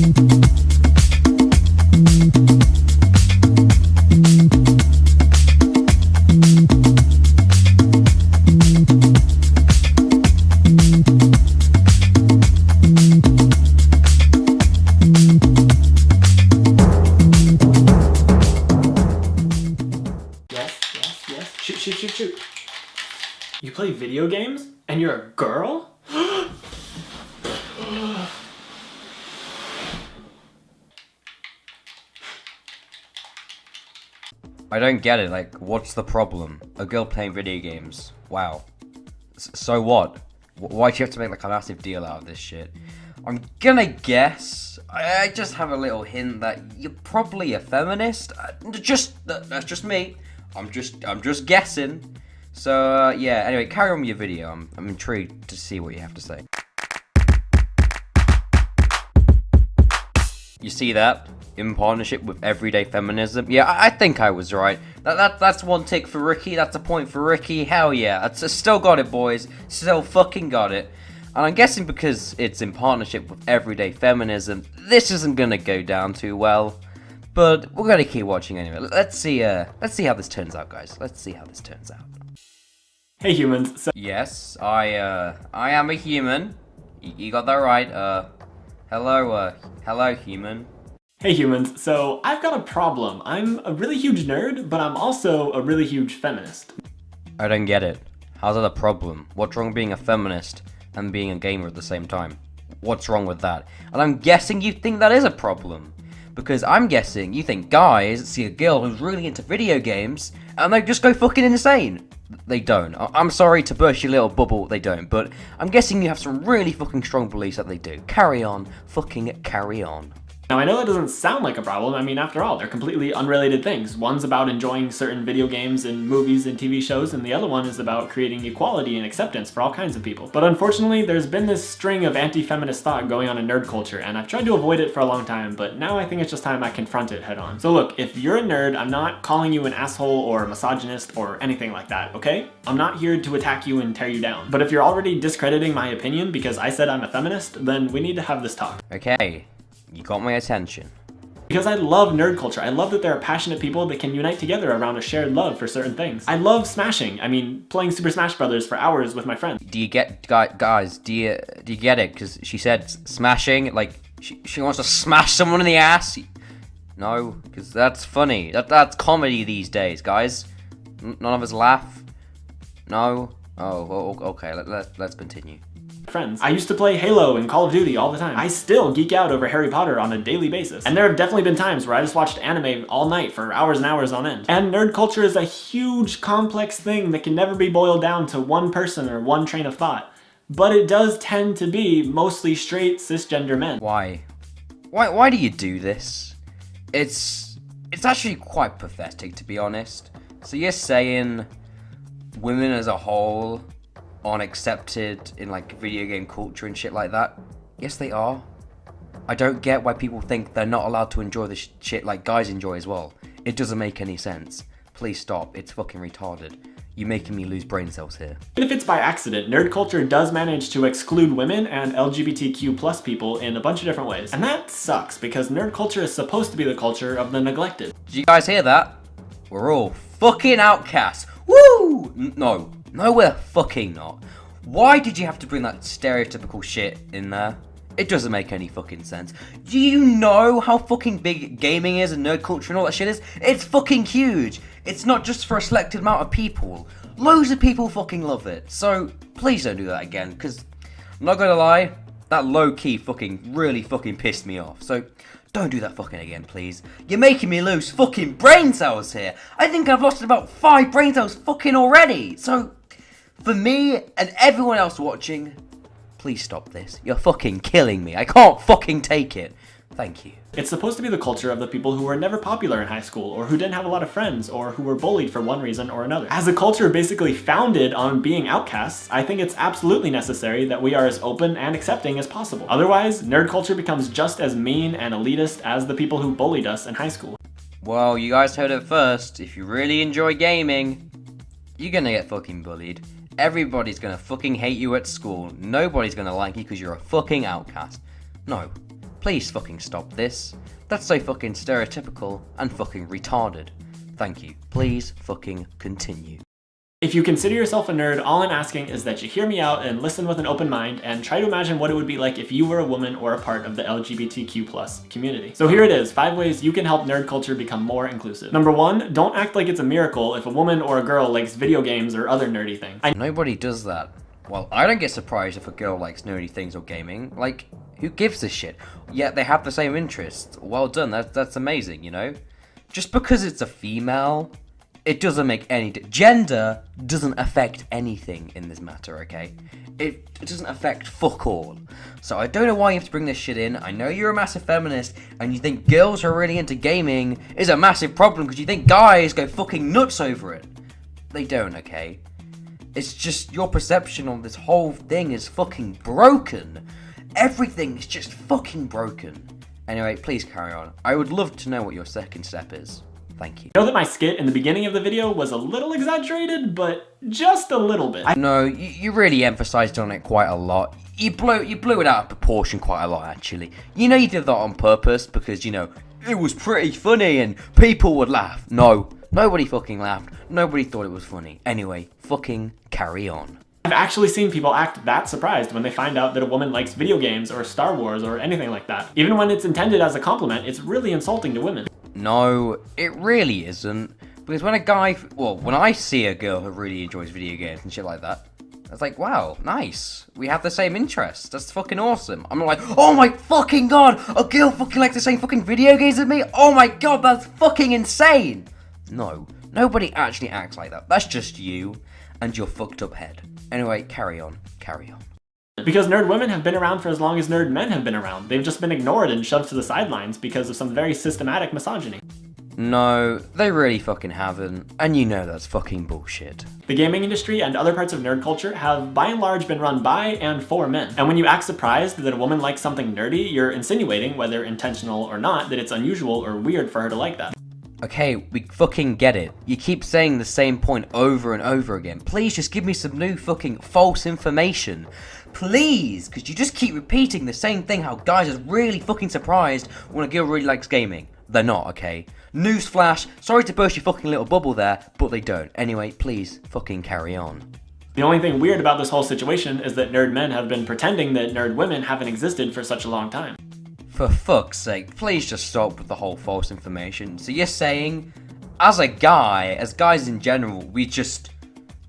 Yes. Shoot. You play video games? And you're a girl? I don't get it, like, what's the problem? A girl playing video games. Wow. So what? Why do you have to make, like, a massive deal out of this shit? I'm gonna guess, I just have a little hint that you're probably a feminist. That's just me. I'm just guessing. So, yeah, anyway, carry on with your video. I'm intrigued to see what you have to say. You see that? In partnership with everyday feminism? Yeah, I think I was right. That's one tick for Ricky. That's a point for Ricky. Hell yeah. That's still got it, boys. Still fucking got it. And I'm guessing because it's in partnership with everyday feminism, this isn't gonna go down too well. But we're gonna keep watching anyway. Let's see how this turns out, guys. Let's see how this turns out. Hey humans, so Yes, I am a human. You got that right. Hello human. Hey humans, so I've got a problem. I'm a really huge nerd, but I'm also a really huge feminist. I don't get it. How's that a problem? What's wrong with being a feminist and being a gamer at the same time? What's wrong with that? And I'm guessing you think that is a problem. Because I'm guessing you think guys see a girl who's really into video games and they just go fucking insane. They don't. I'm sorry to burst your little bubble, they don't. But I'm guessing you have some really fucking strong beliefs that they do. Carry on. Fucking carry on. Now I know that doesn't sound like a problem. I mean, after all, they're completely unrelated things. One's about enjoying certain video games and movies and TV shows, and the other one is about creating equality and acceptance for all kinds of people. But unfortunately, there's been this string of anti-feminist thought going on in nerd culture, and I've tried to avoid it for a long time, but now I think it's just time I confront it head on. So look, if you're a nerd, I'm not calling you an asshole or a misogynist or anything like that, okay? I'm not here to attack you and tear you down. But if you're already discrediting my opinion because I said I'm a feminist, then we need to have this talk. Okay. You got my attention. Because I love nerd culture. I love that there are passionate people that can unite together around a shared love for certain things. I love smashing. I mean, playing Super Smash Brothers for hours with my friends. Do you get, guys, do you get it? Because she said smashing, like, she wants to smash someone in the ass. No, because that's funny. That's comedy these days, guys. None of us laugh. No? Oh, okay, let's continue. Friends. I used to play Halo and Call of Duty all the time. I still geek out over Harry Potter on a daily basis. And there have definitely been times where I just watched anime all night for hours and hours on end. And nerd culture is a huge, complex thing that can never be boiled down to one person or one train of thought. But it does tend to be mostly straight, cisgender men. Why? Why do you do this? It's actually quite pathetic, to be honest. So you're saying women as a whole aren't accepted in like video game culture and shit like that? Yes, they are. I don't get why people think they're not allowed to enjoy this shit like guys enjoy as well. It doesn't make any sense. Please stop. It's fucking retarded. You're making me lose brain cells here. Even if it's by accident, nerd culture does manage to exclude women and LGBTQ+ people in a bunch of different ways. And that sucks because nerd culture is supposed to be the culture of the neglected. Did you guys hear that? We're all fucking outcasts. Woo! No, we're fucking not. Why did you have to bring that stereotypical shit in there? It doesn't make any fucking sense. Do you know how fucking big gaming is and nerd culture and all that shit is? It's fucking huge. It's not just for a selected amount of people. Loads of people fucking love it. So please don't do that again, because I'm not gonna lie, that low-key fucking really fucking pissed me off. So don't do that fucking again, please. You're making me lose fucking brain cells here. I think I've lost about 5 brain cells fucking already. So for me and everyone else watching, please stop this. You're fucking killing me. I can't fucking take it. Thank you. It's supposed to be the culture of the people who were never popular in high school, or who didn't have a lot of friends, or who were bullied for one reason or another. As a culture basically founded on being outcasts, I think it's absolutely necessary that we are as open and accepting as possible. Otherwise, nerd culture becomes just as mean and elitist as the people who bullied us in high school. Well, you guys heard it first. If you really enjoy gaming, you're gonna get fucking bullied. Everybody's gonna fucking hate you at school. Nobody's gonna like you because you're a fucking outcast. No. please fucking stop this. That's so fucking stereotypical and fucking retarded. Thank you. Please fucking continue. If you consider yourself a nerd, all I'm asking is that you hear me out and listen with an open mind and try to imagine what it would be like if you were a woman or a part of the LGBTQ+ community. So here it is, 5 ways you can help nerd culture become more inclusive. Number 1, don't act like it's a miracle if a woman or a girl likes video games or other nerdy things. Nobody does that. Well, I don't get surprised if a girl likes nerdy things or gaming. Like, who gives a shit? Yet they have the same interests. Well done, that's amazing, you know? Just because it's a female, it doesn't make any... Gender doesn't affect anything in this matter, okay? It doesn't affect fuck all. So I don't know why you have to bring this shit in. I know you're a massive feminist, and you think girls who are really into gaming is a massive problem because you think guys go fucking nuts over it. They don't, okay? It's just your perception on this whole thing is fucking broken. Everything is just fucking broken. Anyway, please carry on. I would love to know what your second step is. Thank you. I know that my skit in the beginning of the video was a little exaggerated, but just a little bit. No, you really emphasized on it quite a lot. You blew it out of proportion quite a lot, actually. You know you did that on purpose because, you know, it was pretty funny and people would laugh. No, nobody fucking laughed. Nobody thought it was funny. Anyway, fucking carry on. I've actually seen people act that surprised when they find out that a woman likes video games or Star Wars or anything like that. Even when it's intended as a compliment, it's really insulting to women. No, it really isn't. Because when when I see a girl who really enjoys video games and shit like that, it's like, wow, nice. We have the same interests. That's fucking awesome. I'm not like, oh my fucking god, a girl fucking likes the same fucking video games as me? Oh my god, that's fucking insane. No, nobody actually acts like that. That's just you and your fucked up head. Anyway, carry on. Because nerd women have been around for as long as nerd men have been around. They've just been ignored and shoved to the sidelines because of some very systematic misogyny. No, they really fucking haven't. And you know that's fucking bullshit. The gaming industry and other parts of nerd culture have by and large been run by and for men. And when you act surprised that a woman likes something nerdy, you're insinuating, whether intentional or not, that it's unusual or weird for her to like that. Okay, we fucking get it. You keep saying the same point over and over again. Please just give me some new fucking false information. Please, because you just keep repeating the same thing, how guys are really fucking surprised when a girl really likes gaming. They're not, okay? Newsflash, sorry to burst your fucking little bubble there, but they don't. Anyway, please fucking carry on. The only thing weird about this whole situation is that nerd men have been pretending that nerd women haven't existed for such a long time. For fuck's sake, please just stop with the whole false information. So you're saying, as a guy, as guys in general, we just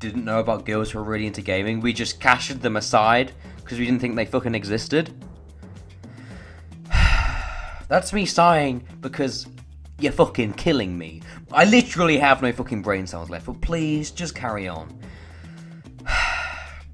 didn't know about girls who were really into gaming? We just cashed them aside because we didn't think they fucking existed? That's me sighing because you're fucking killing me. I literally have no fucking brain cells left, but please, just carry on.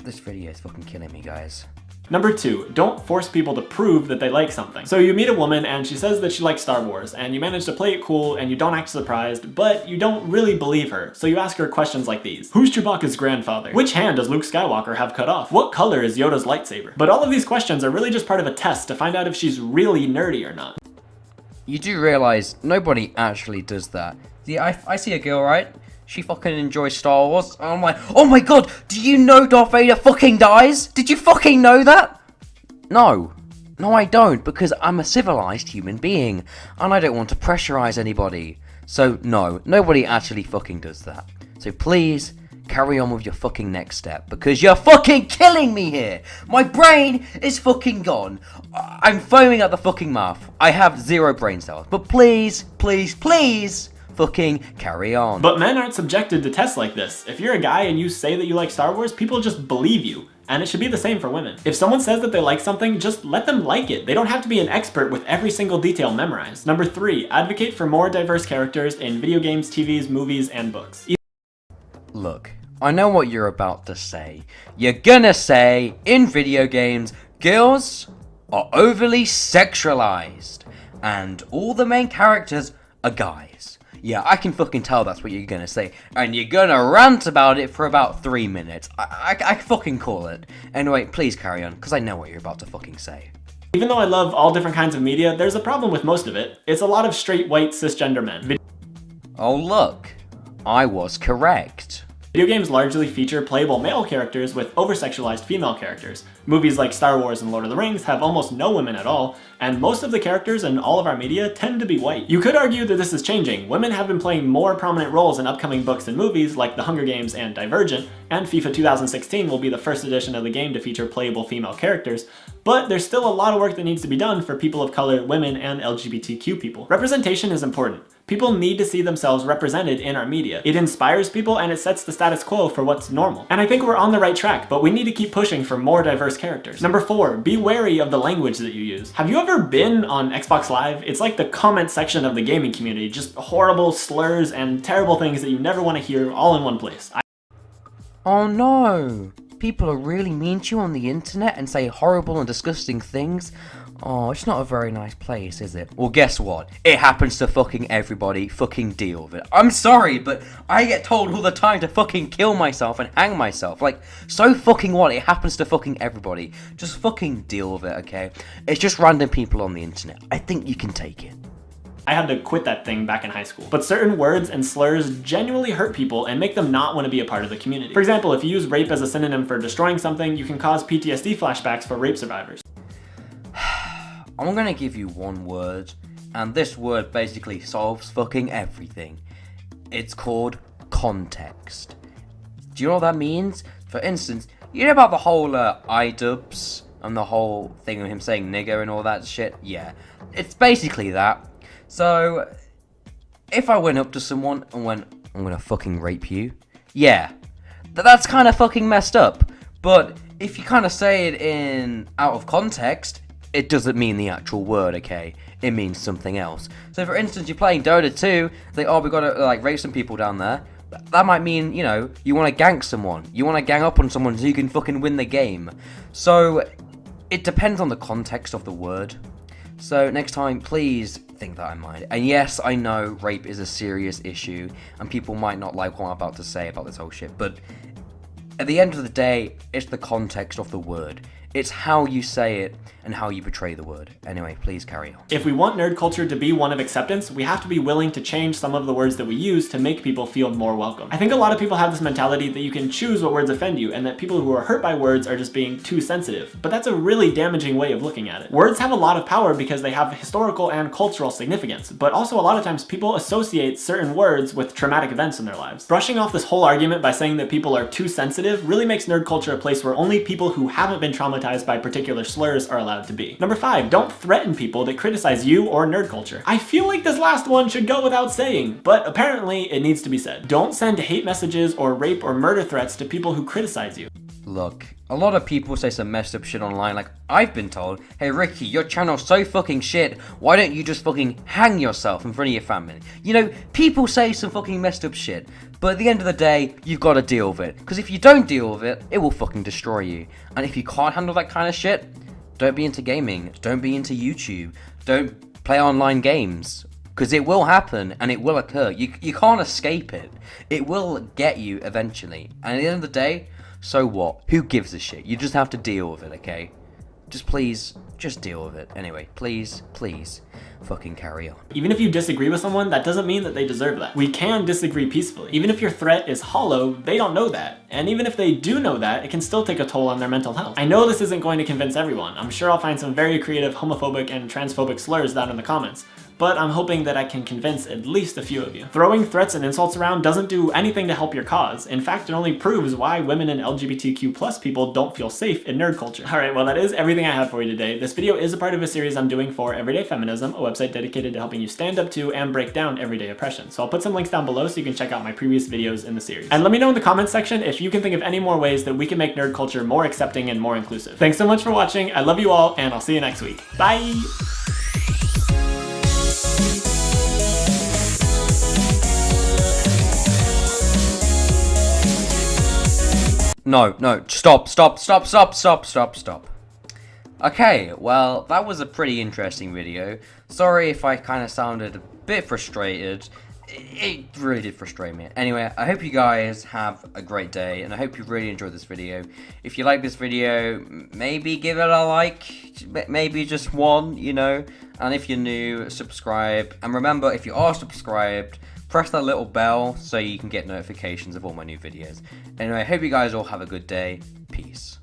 This video is fucking killing me, guys. Number 2, don't force people to prove that they like something. So you meet a woman and she says that she likes Star Wars, and you manage to play it cool and you don't act surprised, but you don't really believe her. So you ask her questions like these. Who's Chewbacca's grandfather? Which hand does Luke Skywalker have cut off? What color is Yoda's lightsaber? But all of these questions are really just part of a test to find out if she's really nerdy or not. You do realize nobody actually does that. See, I see a girl, right? She fucking enjoys Star Wars. And I'm like, oh my god, do you know Darth Vader fucking dies? Did you fucking know that? No. No, I don't, because I'm a civilized human being, and I don't want to pressurize anybody. So, no, nobody actually fucking does that. So please, carry on with your fucking next step, because you're fucking killing me here! My brain is fucking gone. I'm foaming at the fucking mouth. I have 0 brain cells. But please, please, please, fucking carry on. But men aren't subjected to tests like this. If you're a guy and you say that you like Star Wars, people just believe you. And it should be the same for women. If someone says that they like something, just let them like it. They don't have to be an expert with every single detail memorized. Number 3, advocate for more diverse characters in video games, TVs, movies, and books. Look, I know what you're about to say. You're gonna say, in video games, girls are overly sexualized, and all the main characters are guys. Yeah, I can fucking tell that's what you're gonna say. And you're gonna rant about it for about 3 minutes. I fucking call it. Anyway, please carry on, because I know what you're about to fucking say. Even though I love all different kinds of media, there's a problem with most of it. It's a lot of straight, white, cisgender men. Oh look, I was correct. Video games largely feature playable male characters with over-sexualized female characters. Movies like Star Wars and Lord of the Rings have almost no women at all, and most of the characters in all of our media tend to be white. You could argue that this is changing. Women have been playing more prominent roles in upcoming books and movies like The Hunger Games and Divergent, and FIFA 2016 will be the first edition of the game to feature playable female characters, but there's still a lot of work that needs to be done for people of color, women, and LGBTQ people. Representation is important. People need to see themselves represented in our media. It inspires people and it sets the status quo for what's normal. And I think we're on the right track, but we need to keep pushing for more diverse characters. Number 4, be wary of the language that you use. Have you ever been on Xbox Live? It's like the comment section of the gaming community, just horrible slurs and terrible things that you never want to hear all in one place. Oh no! People are really mean to you on the internet and say horrible and disgusting things. Oh, it's not a very nice place, is it? Well, guess what? It happens to fucking everybody. Fucking deal with it. I'm sorry, but I get told all the time to fucking kill myself and hang myself. Like, so fucking what? It happens to fucking everybody. Just fucking deal with it, okay? It's just random people on the internet. I think you can take it. I had to quit that thing back in high school. But certain words and slurs genuinely hurt people and make them not want to be a part of the community. For example, if you use rape as a synonym for destroying something, you can cause PTSD flashbacks for rape survivors. I'm gonna give you one word, and this word basically solves fucking everything. It's called context. Do you know what that means? For instance, you know about the whole iDubbbz and the whole thing of him saying nigger and all that shit? Yeah, it's basically that. So, if I went up to someone and went, I'm gonna fucking rape you, yeah, that's kind of fucking messed up. But if you kind of say it in out of context, it doesn't mean the actual word, okay? It means something else. So for instance, you're playing Dota 2, like, oh, we gotta like rape some people down there. That might mean, you know, you want to gank someone. You want to gang up on someone so you can fucking win the game. So it depends on the context of the word. So next time, please think that in mind. And yes, I know rape is a serious issue, and people might not like what I'm about to say about this whole shit, but at the end of the day, it's the context of the word. It's how you say it and how you portray the word. Anyway, please carry on. If we want nerd culture to be one of acceptance, we have to be willing to change some of the words that we use to make people feel more welcome. I think a lot of people have this mentality that you can choose what words offend you and that people who are hurt by words are just being too sensitive. But that's a really damaging way of looking at it. Words have a lot of power because they have historical and cultural significance, but also a lot of times people associate certain words with traumatic events in their lives. Brushing off this whole argument by saying that people are too sensitive really makes nerd culture a place where only people who haven't been traumatized by particular slurs are allowed to be. Number 5, don't threaten people that criticize you or nerd culture. I feel like this last one should go without saying, but apparently it needs to be said. Don't send hate messages or rape or murder threats to people who criticize you. Look, a lot of people say some messed up shit online, like I've been told, hey Ricky, your channel's so fucking shit, why don't you just fucking hang yourself in front of your family? You know, people say some fucking messed up shit, but at the end of the day, you've got to deal with it. Because if you don't deal with it, it will fucking destroy you. And if you can't handle that kind of shit, don't be into gaming, don't be into YouTube, don't play online games. Because it will happen and it will occur. You can't escape it. It will get you eventually. And at the end of the day, so what? Who gives a shit? You just have to deal with it, okay? Just please, just deal with it. Anyway, please, fucking carry on. Even if you disagree with someone, that doesn't mean that they deserve that. We can disagree peacefully. Even if your threat is hollow, they don't know that. And even if they do know that, it can still take a toll on their mental health. I know this isn't going to convince everyone. I'm sure I'll find some very creative homophobic and transphobic slurs down in the comments. But I'm hoping that I can convince at least a few of you. Throwing threats and insults around doesn't do anything to help your cause. In fact, it only proves why women and LGBTQ+ people don't feel safe in nerd culture. Alright, well that is everything I have for you today. This video is a part of a series I'm doing for Everyday Feminism, a website dedicated to helping you stand up to and break down everyday oppression. So I'll put some links down below so you can check out my previous videos in the series. And let me know in the comments section if you can think of any more ways that we can make nerd culture more accepting and more inclusive. Thanks so much for watching, I love you all, and I'll see you next week. Bye! No, stop. Okay, well, that was a pretty interesting video. Sorry if I kind of sounded a bit frustrated. It really did frustrate me. Anyway, I hope you guys have a great day, and I hope you really enjoyed this video. If you like this video, maybe give it a like, maybe just one, you know. And if you're new, subscribe. And remember, if you are subscribed, press that little bell so you can get notifications of all my new videos. Anyway, I hope you guys all have a good day. Peace.